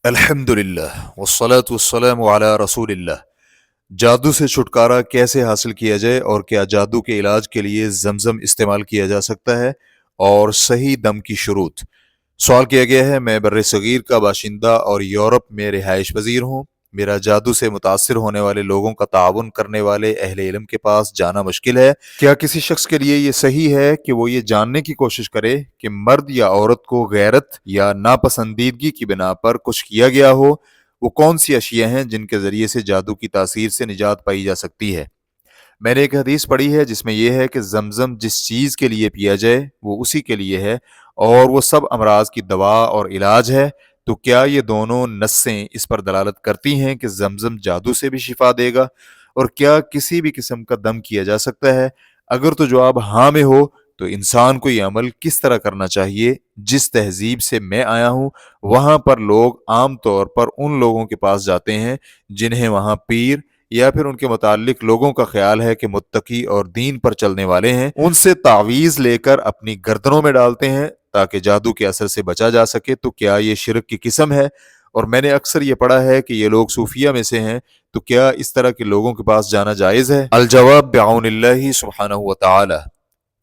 الحمدللہ والصلاة والسلام علی رسول اللہ۔ جادو سے چھٹکارا کیسے حاصل کیا جائے اور کیا جادو کے علاج کے لیے زمزم استعمال کیا جا سکتا ہے اور صحیح دم کی شروط؟ سوال کیا گیا ہے۔ میں بر صغیر کا باشندہ اور یورپ میں رہائش پذیر ہوں۔ میرا جادو سے متاثر ہونے والے لوگوں کا تعاون کرنے والے اہل علم کے پاس جانا مشکل ہے۔ کیا کسی شخص کے لیے یہ صحیح ہے کہ وہ یہ جاننے کی کوشش کرے کہ مرد یا عورت کو غیرت یا ناپسندیدگی کی بنا پر کچھ کیا گیا ہو؟ وہ کون سی اشیاء ہیں جن کے ذریعے سے جادو کی تاثیر سے نجات پائی جا سکتی ہے؟ میں نے ایک حدیث پڑھی ہے جس میں یہ ہے کہ زمزم جس چیز کے لیے پیا جائے وہ اسی کے لیے ہے اور وہ سب امراض کی دوا اور علاج ہے۔ تو کیا یہ دونوں نصیں اس پر دلالت کرتی ہیں کہ زمزم جادو سے بھی شفا دے گا؟ اور کیا کسی بھی قسم کا دم کیا جا سکتا ہے؟ اگر تو جواب ہاں میں ہو تو انسان کو یہ عمل کس طرح کرنا چاہیے؟ جس تہذیب سے میں آیا ہوں وہاں پر لوگ عام طور پر ان لوگوں کے پاس جاتے ہیں جنہیں وہاں پیر یا پھر ان کے متعلق لوگوں کا خیال ہے کہ متقی اور دین پر چلنے والے ہیں، ان سے تعویذ لے کر اپنی گردنوں میں ڈالتے ہیں تاکہ جادو کے اثر سے بچا جا سکے۔ تو کیا یہ شرک کی قسم ہے؟ اور میں نے اکثر یہ پڑھا ہے کہ یہ لوگ صوفیہ میں سے ہیں، تو کیا اس طرح کے لوگوں کے پاس جانا جائز ہے؟ الجواب بعون اللہ سبحانہ وتعالی۔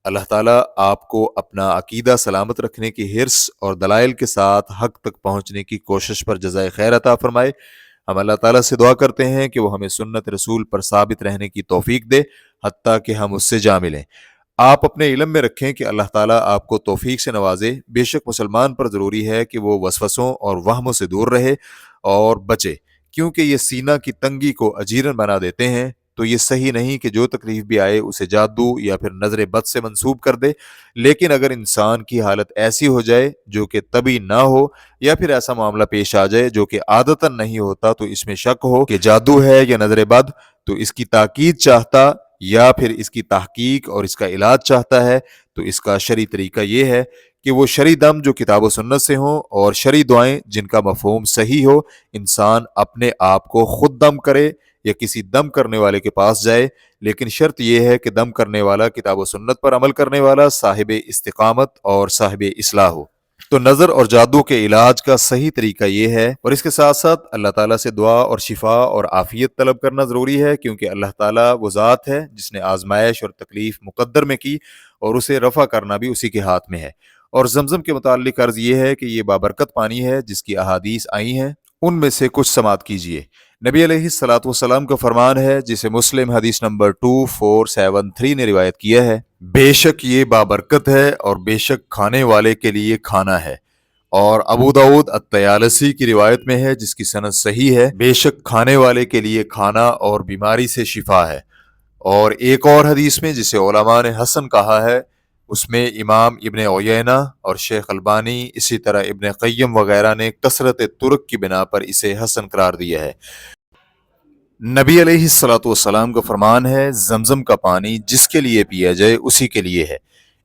اللہ تعالیٰ آپ کو اپنا عقیدہ سلامت رکھنے کی حرص اور دلائل کے ساتھ حق تک پہنچنے کی کوشش پر جزائے خیر عطا فرمائے۔ ہم اللہ تعالیٰ سے دعا کرتے ہیں کہ وہ ہمیں سنت رسول پر ثابت رہنے کی توفیق دے حتیٰ کہ ہم اس سے جا ملیں۔ آپ اپنے علم میں رکھیں کہ اللہ تعالیٰ آپ کو توفیق سے نوازے۔ بے شک مسلمان پر ضروری ہے کہ وہ وسوسوں اور وہموں سے دور رہے اور بچے، کیونکہ یہ سینہ کی تنگی کو اجیرن بنا دیتے ہیں۔ تو یہ صحیح نہیں کہ جو تکلیف بھی آئے اسے جادو یا پھر نظر بد سے منسوب کر دے، لیکن اگر انسان کی حالت ایسی ہو جائے جو کہ طبی نہ ہو یا پھر ایسا معاملہ پیش آ جائے جو کہ عادتاً نہیں ہوتا، تو اس میں شک ہو کہ جادو ہے یا نظر بد، تو اس کی تاکید چاہتا یا پھر اس کی تحقیق اور اس کا علاج چاہتا ہے، تو اس کا شرعی طریقہ یہ ہے کہ وہ شرعی دم جو کتاب و سنت سے ہوں اور شرعی دعائیں جن کا مفہوم صحیح ہو، انسان اپنے آپ کو خود دم کرے یا کسی دم کرنے والے کے پاس جائے، لیکن شرط یہ ہے کہ دم کرنے والا کتاب و سنت پر عمل کرنے والا، صاحب استقامت اور صاحب اصلاح ہو۔ تو نظر اور جادو کے علاج کا صحیح طریقہ یہ ہے، اور اس کے ساتھ ساتھ اللہ تعالیٰ سے دعا اور شفا اور عافیت طلب کرنا ضروری ہے، کیونکہ اللہ تعالیٰ وہ ذات ہے جس نے آزمائش اور تکلیف مقدر میں کی اور اسے رفع کرنا بھی اسی کے ہاتھ میں ہے۔ اور زمزم کے متعلق عرض یہ ہے کہ یہ بابرکت پانی ہے جس کی احادیث آئی ہیں، ان میں سے کچھ سماعت کیجیے۔ نبی علیہ الصلاۃ والسلام کا فرمان ہے جسے مسلم حدیث نمبر 2473 نے روایت کیا ہے، بے شک یہ بابرکت ہے اور بے شک کھانے والے کے لیے کھانا ہے۔ اور ابو داؤد الطیالسی کی روایت میں ہے جس کی سند صحیح ہے، بے شک کھانے والے کے لیے کھانا اور بیماری سے شفا ہے۔ اور ایک اور حدیث میں جسے علماء نے حسن کہا ہے، اس میں امام ابن عیینہ اور شیخ البانی اسی طرح ابن قیم وغیرہ نے کثرت طرق کی بنا پر اسے حسن قرار دیا ہے۔ نبی علیہ الصلاۃ والسلام کا فرمان ہے، زمزم کا پانی جس کے لیے پیا جائے اسی کے لیے ہے۔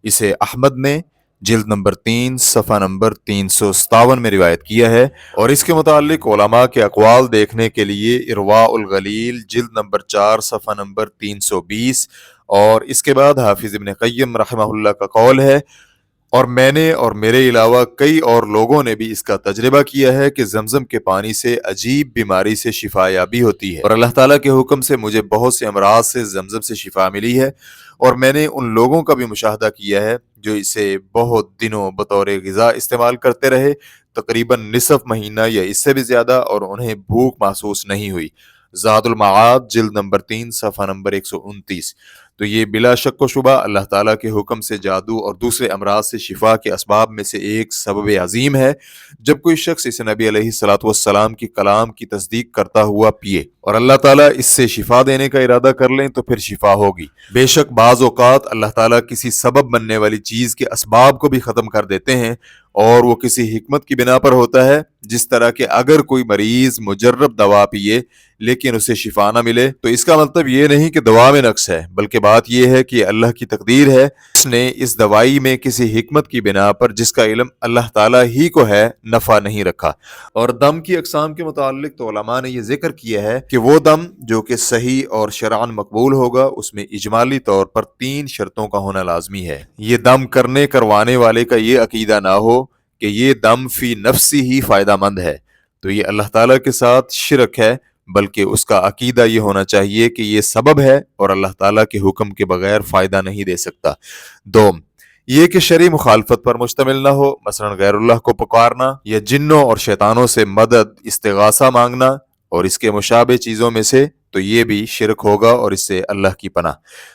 اسے احمد نے جلد نمبر 3 صفحہ نمبر 357 میں روایت کیا ہے، اور اس کے متعلق علماء کے اقوال دیکھنے کے لیے ارواء الغلیل جلد نمبر 4 صفحہ نمبر 320، اور اس کے بعد حافظ ابن قیم رحمہ اللہ کا قول ہے، اور میں نے اور میرے علاوہ کئی اور لوگوں نے بھی اس کا تجربہ کیا ہے کہ زمزم کے پانی سے عجیب بیماری سے شفا یابی ہوتی ہے، اور اللہ تعالیٰ کے حکم سے مجھے بہت سے امراض سے زمزم سے شفا ملی ہے، اور میں نے ان لوگوں کا بھی مشاہدہ کیا ہے جو اسے بہت دنوں بطور غذا استعمال کرتے رہے، تقریباً نصف مہینہ یا اس سے بھی زیادہ، اور انہیں بھوک محسوس نہیں ہوئی۔ زاد المعاد جلد نمبر 3 صفحہ نمبر 129۔ تو یہ بلا شک و شبہ اللہ تعالیٰ کے حکم سے جادو اور دوسرے امراض سے شفا کے اسباب میں سے ایک سبب عظیم ہے۔ جب کوئی شخص اسے نبی علیہ الصلاۃ والسلام کی کلام کی تصدیق کرتا ہوا پیے اور اللہ تعالیٰ اس سے شفا دینے کا ارادہ کر لیں تو پھر شفا ہوگی۔ بے شک بعض اوقات اللہ تعالیٰ کسی سبب بننے والی چیز کے اسباب کو بھی ختم کر دیتے ہیں، اور وہ کسی حکمت کی بنا پر ہوتا ہے، جس طرح کہ اگر کوئی مریض مجرب دوا پیے لیکن اسے شفا نہ ملے تو اس کا مطلب یہ نہیں کہ دوا میں نقص ہے، بلکہ بات یہ ہے کہ اللہ کی تقدیر ہے، اس نے اس دوائی میں کسی حکمت کی بنا پر جس کا علم اللہ تعالیٰ ہی کو ہے نفع نہیں رکھا۔ اور دم کی اقسام کے متعلق تو علماء نے یہ ذکر کیا ہے کہ وہ دم جو کہ صحیح اور شرعاً مقبول ہوگا اس میں اجمالی طور پر 3 شرطوں کا ہونا لازمی ہے۔ یہ دم کروانے والے کا یہ عقیدہ نہ ہو کہ یہ دم فی نفسی ہی فائدہ مند ہے، تو یہ اللہ تعالیٰ کے ساتھ شرک ہے، بلکہ اس کا عقیدہ یہ ہونا چاہیے کہ یہ سبب ہے اور اللہ تعالیٰ کے حکم کے بغیر فائدہ نہیں دے سکتا۔ دوم، یہ کہ شرعی مخالفت پر مشتمل نہ ہو، مثلا غیر اللہ کو پکارنا یا جنوں اور شیطانوں سے مدد استغاثہ مانگنا اور اس کے مشابہ چیزوں میں سے، تو یہ بھی شرک ہوگا اور اس سے اللہ کی پناہ۔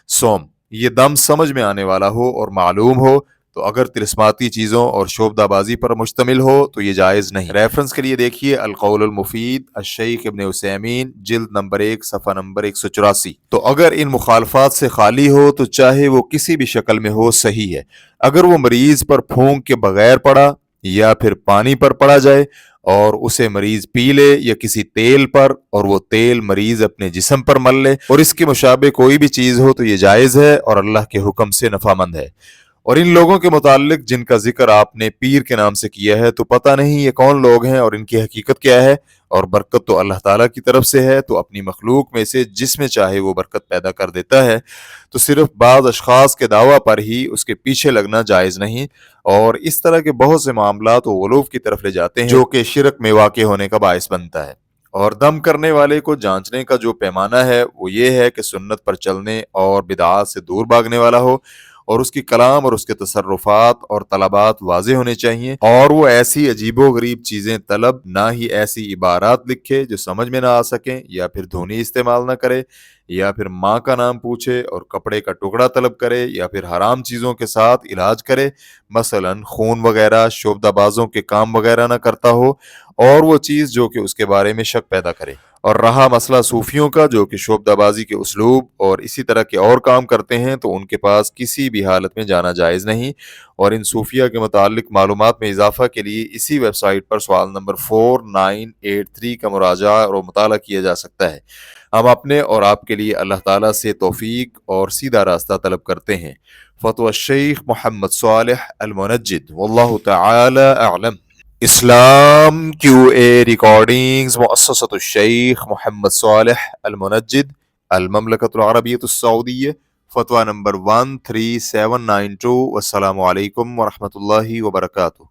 سوم، یہ دم سمجھ میں آنے والا ہو اور معلوم ہو، تو اگر طلسماتی چیزوں اور شعبدہ بازی پر مشتمل ہو تو یہ جائز نہیں۔ ریفرنس کے لیے دیکھیے القول المفید الشیخ ابن عثیمین، جلد نمبر 1 صفحہ نمبر 184۔ تو اگر ان مخالفات سے خالی ہو تو چاہے وہ کسی بھی شکل میں ہو صحیح ہے۔ اگر وہ مریض پر پھونک کے بغیر پڑا یا پھر پانی پر پڑا جائے اور اسے مریض پی لے، یا کسی تیل پر اور وہ تیل مریض اپنے جسم پر مل لے، اور اس کے مشابہ کوئی بھی چیز ہو، تو یہ جائز ہے اور اللہ کے حکم سے نفع مند ہے۔ اور ان لوگوں کے متعلق جن کا ذکر آپ نے پیر کے نام سے کیا ہے، تو پتہ نہیں یہ کون لوگ ہیں اور ان کی حقیقت کیا ہے، اور برکت تو اللہ تعالیٰ کی طرف سے ہے، تو اپنی مخلوق میں سے جس میں چاہے وہ برکت پیدا کر دیتا ہے، تو صرف بعض اشخاص کے دعویٰ پر ہی اس کے پیچھے لگنا جائز نہیں، اور اس طرح کے بہت سے معاملات و غلوف کی طرف لے جاتے ہیں جو کہ شرک میں واقع ہونے کا باعث بنتا ہے۔ اور دم کرنے والے کو جانچنے کا جو پیمانہ ہے وہ یہ ہے کہ سنت پر چلنے اور بدعات سے دور بھاگنے والا ہو، اور اس کی کلام اور اس کے تصرفات اور طلبات واضح ہونے چاہیے، اور وہ ایسی عجیب و غریب چیزیں طلب، نہ ہی ایسی عبارات لکھے جو سمجھ میں نہ آ سکیں، یا پھر دھونی استعمال نہ کرے، یا پھر ماں کا نام پوچھے اور کپڑے کا ٹکڑا طلب کرے، یا پھر حرام چیزوں کے ساتھ علاج کرے، مثلا خون وغیرہ، شعبدہ بازوں کے کام وغیرہ نہ کرتا ہو، اور وہ چیز جو کہ اس کے بارے میں شک پیدا کرے۔ اور رہا مسئلہ صوفیوں کا جو کہ شعبدہ بازی کے اسلوب اور اسی طرح کے اور کام کرتے ہیں، تو ان کے پاس کسی بھی حالت میں جانا جائز نہیں، اور ان صوفیہ کے متعلق معلومات میں اضافہ کے لیے اسی ویب سائٹ پر سوال نمبر 4983 کا مراجعہ اور مطالعہ کیا جا سکتا ہے۔ ہم اپنے اور آپ کے لیے اللہ تعالیٰ سے توفیق اور سیدھا راستہ طلب کرتے ہیں۔ فتوی الشیخ محمد صالح المنجد، واللہ تعالی اعلم۔ اسلام کیو اے ریکارڈنگز، مؤسسۃ الشیخ محمد صالح المنجد، المملکۃ العربیۃ السعودیہ، فتویٰ نمبر 13792۔ والسلام علیکم ورحمۃ اللہ وبرکاتہ۔